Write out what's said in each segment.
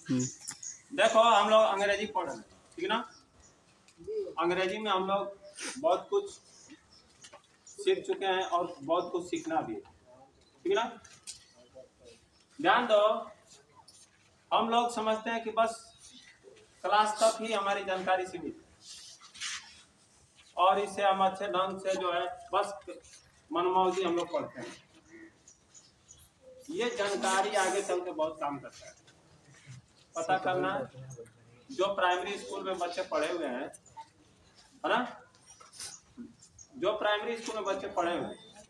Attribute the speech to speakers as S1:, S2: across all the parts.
S1: देखो हम लोग अंग्रेजी पढ़ रहे हैं, ठीक ना। अंग्रेजी में हम लोग बहुत कुछ सीख चुके हैं और बहुत कुछ सीखना भी है, ठीक ना। ध्यान दो, हम लोग समझते हैं कि बस क्लास तक ही हमारी जानकारी सीमित है और इससे हम अच्छे ढंग से जो है बस मनमौजी हम लोग पढ़ते हैं। ये जानकारी आगे चल के बहुत काम करता है। पता करना, जो प्राइमरी स्कूल में बच्चे पढ़े हुए हैं, है ना, जो प्राइमरी स्कूल में बच्चे पढ़े हुए हैं,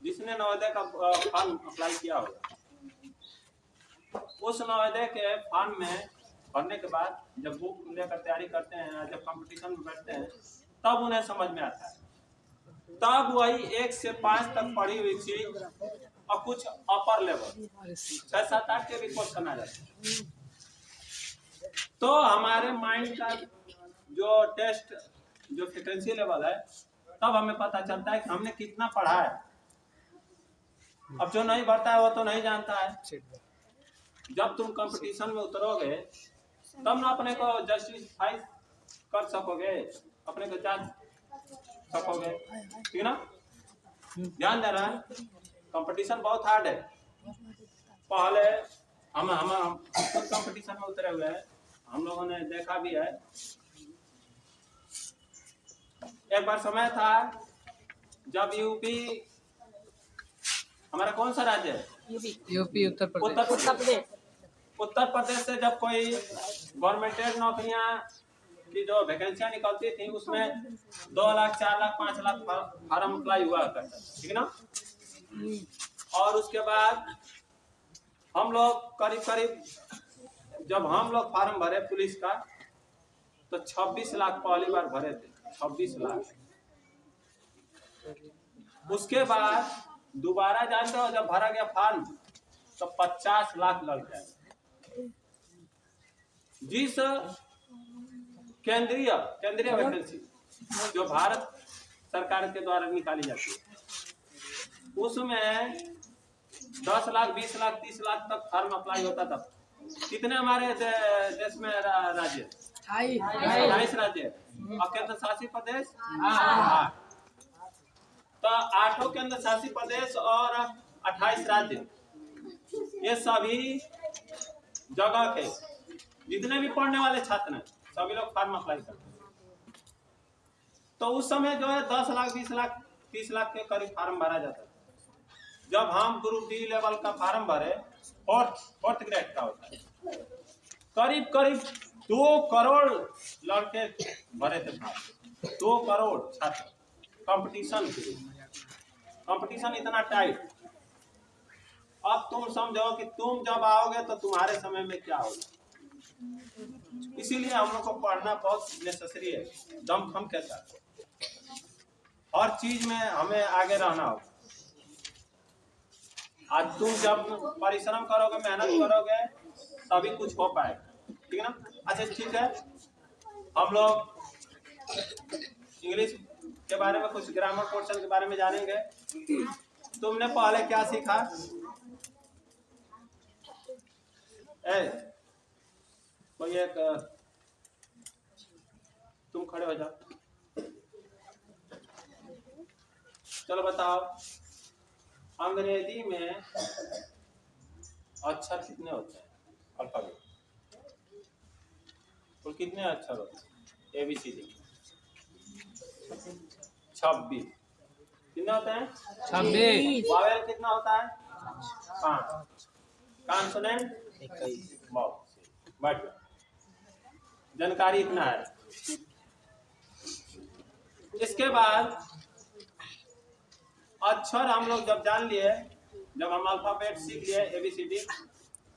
S1: जिसने नवोदय का फॉर्म अप्लाई किया होगा, उस नवोदय के फॉर्म में भरने के बाद जब बुक लेकर तैयारी करते हैं, जब कंपटीशन में बैठते हैं, तब उन्हें समझ में आता है। तब वही 1 से 5 तक पढ़ी हुई चीज और कुछ अपर लेवल 6, 7, 8 के भी क्वेश्चन आ जाते हैं। तो हमारे माइंड का जो टेस्ट, जो फ्रिक्वेंसी लेवल है, तब हमें पता चलता है कि हमने कितना पढ़ा है। अब जो नहीं पढ़ता है वो तो नहीं जानता है। जब तुम कंपटीशन में उतरोगे तब ना अपने को जस्टिफाई कर सकोगे, अपने को जांच सकोगे, ठीक ना। ध्यान देना, कंपटीशन बहुत हार्ड है। पहले हम खुद कंपटीशन में उतरे हुए हैं, हम लोगों ने देखा भी है। एक बार समय था जब यूपी, हमारा कौन सा राज्य है?
S2: यूपी
S1: उत्तर प्रदेश से जब कोई गवर्नमेंटेड नौकरियां की जो वैकेंसियां निकलती थी, उसमें 2 लाख, 4 लाख, 5 लाख फार्म अप्लाई हुआ करता, ठीक ना। और उसके बाद हम लोग करीब जब हम लोग फार्म भरे पुलिस का, तो 26 लाख पहली बार भरे थे, 26 लाख। उसके बाद दोबारा जानते हो जब भरा गया फार्म तो 50 लाख लग जाए। जिस केंद्रीय वैकेंसी जो भारत सरकार के द्वारा निकाली जाती है, उसमें 10 लाख, 20 लाख, 30 लाख तक फार्म अप्लाई होता था। कितने हमारे देश में राज्य? 28 राज्य और केंद्र शासित प्रदेश 8। तो 8 केंद्र शासित प्रदेश और 28 राज्य, ये सभी जगह के जितने भी पढ़ने वाले छात्र हैं, सभी लोग फार्म अप्लाई करते हैं। तो उस समय जो है 10 लाख, 20 लाख, 30 लाख के करीब फार्म भरा जाता है। जब हम ग्रुप डी लेवल का फार्म भरे, फोर्थ ग्रेड का होता है, करीब 2 करोड़ लड़के भरे थे फार्म। 2 करोड़ छात्र कंपटीशन के लिए। कंपटीशन इतना टाइट। अब तुम समझो कि तुम जब आओगे तो तुम्हारे समय में क्या होगा। इसीलिए हम लोग को पढ़ना बहुत नेसेसरी है, दमखम के साथ। हर चीज में हमें आगे रहना होगा। आज तुम जब परिश्रम करोगे, मेहनत करोगे, तभी कुछ हो पाएगा, ठीक है ना। अच्छा ठीक है, हम लोग इंग्लिश के बारे में, कुछ ग्रामर पोर्शन के बारे में जानेंगे। तुमने पहले क्या सीखा? कोई एक, तुम खड़े हो जाओ, चलो बताओ, अंग्रेजी में अक्षर कितने होते हैं? अल्फाबेट तो कितने अक्षर होते हैं? ABCD 26। कितने होते हैं?
S2: 26।
S1: वावेल कितना होता है? 5। कॉन्सोनेंट 21। जानकारी इतना है। इसके बाद अक्षर हम लोग जब जान लिए, जब हम अल्फाबेट सीख लिए ABCD,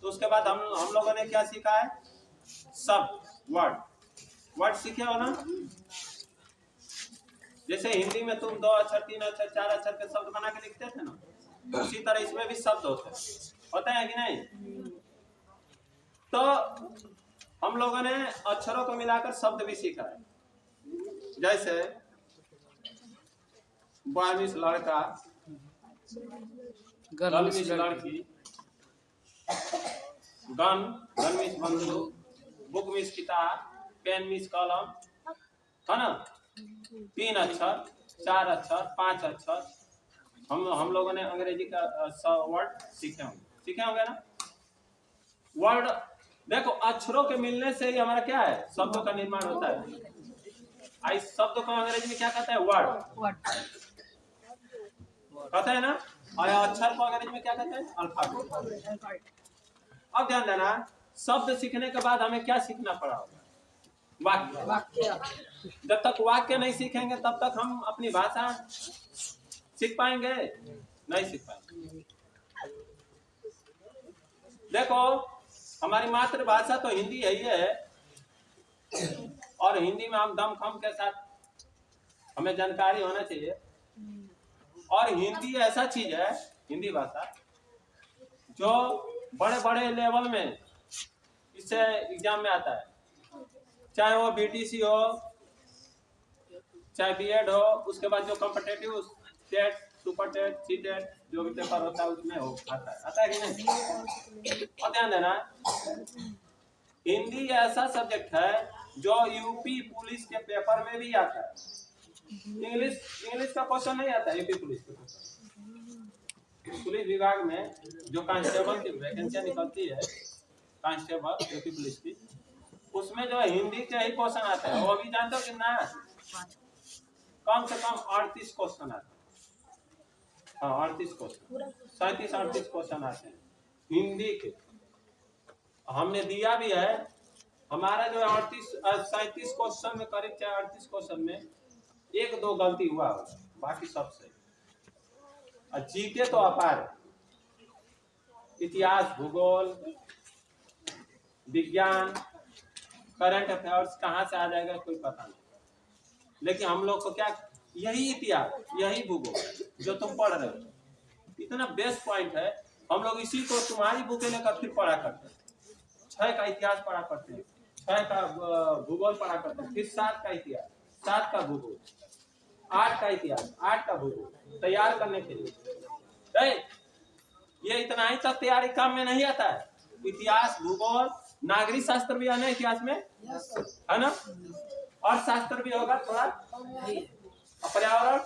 S1: तो उसके बाद हम लोगों ने क्या सीखा है? सब वर्ड सीखे हो ना। जैसे हिंदी में तुम 2 अक्षर, 3 अक्षर, 4 अक्षर के शब्द बना के लिखते थे ना, उसी तरह इसमें भी शब्द होते हैं कि नहीं। तो हम लोगों ने अक्षरों को मिलाकर शब्द भी सीखा है। जैसे बॉयमिस लड़का, गर्लमिस लड़की, गन, गन मीन्स बंदूक, बुक मीन्स किताब, पेन मीन्स कलम, है ना। 3 अक्षर, 4 अक्षर, 5 अक्षर, हम लोगों ने अंग्रेजी का वर्ड सीखे होंगे ना। वर्ड देखो, अक्षरों के मिलने से ही हमारा क्या है, शब्दों का निर्माण होता है। इस शब्द को अंग्रेजी में क्या कहते हैं, वर्ड कहते हैं ना। और अक्षर को अंग्रेजी में क्या कहते हैं, अल्फाबेट। अब ध्यान देना, शब्द सीखने के बाद हमें क्या सीखना पड़ा होगा, वाक्य। जब तक वाक्य नहीं सीखेंगे तब तक हम अपनी भाषा सीख पाएंगे, नहीं सीख पाएंगे। देखो, हमारी मातृभाषा तो हिंदी है ही है, और हिंदी में हम दमखम के साथ हमें जानकारी होना चाहिए। और हिंदी ऐसा चीज है, हिंदी भाषा, जो बड़े बड़े लेवल में इससे एग्जाम में आता है, चाहे वो बीटीसी हो, चाहे बीएड हो, उसके बाद जो competitive TET, super TET, C TET, जो भी पेपर होता है उसमें हो आता है कि नहीं। और ध्यान देना, हिंदी ऐसा सब्जेक्ट है जो यूपी पुलिस के पेपर में भी आता है। इंग्लिश का क्वेश्चन नहीं आता यूपी पुलिस के पेपर। पुलिस विभाग में जो कांस्टेबल की वैकेंसी निकलती है, कांस्टेबल यूपी पुलिस की, उसमें जो हिंदी के ही क्वेश्चन आते हैं। वो भी जानते हो कितना है, कम से कम 38 क्वेश्चन आते हैं। हाँ, 38 क्वेश्चन, 37-38 क्वेश्चन आते हैं हिंदी के। हमने दिया भी है। हमारा जो 37 क्वेश्चन में करीब 38 क्वेश्चन में 1-2 गलती हुआ होगा, बाकी सब सही। और जीके तो अपार है, इतिहास, भूगोल, विज्ञान, करंट अफेयर्स कहाँ से आ जाएगा कोई पता नहीं। लेकिन हम लोग को क्या, यही इतिहास, यही भूगोल जो तुम पढ़ रहे हो, इतना बेस्ट पॉइंट है। हम लोग इसी को तुम्हारी बुकें लेकर फिर पढ़ा करते हैं। 6 का इतिहास पढ़ा करते हैं, 6 का भूगोल पढ़ा करते हैं, फिर 7 का इतिहास, 7 का भूगोल, 8 का इतिहास, 8 का भूगोल तैयार करने के लिए। ये इतना ही तक तैयारी काम में नहीं आता है। इतिहास, भूगोल, नागरिक शास्त्र भी आना इतिहास में, है ना, और शास्त्र भी होगा थोड़ा, पर्यावरण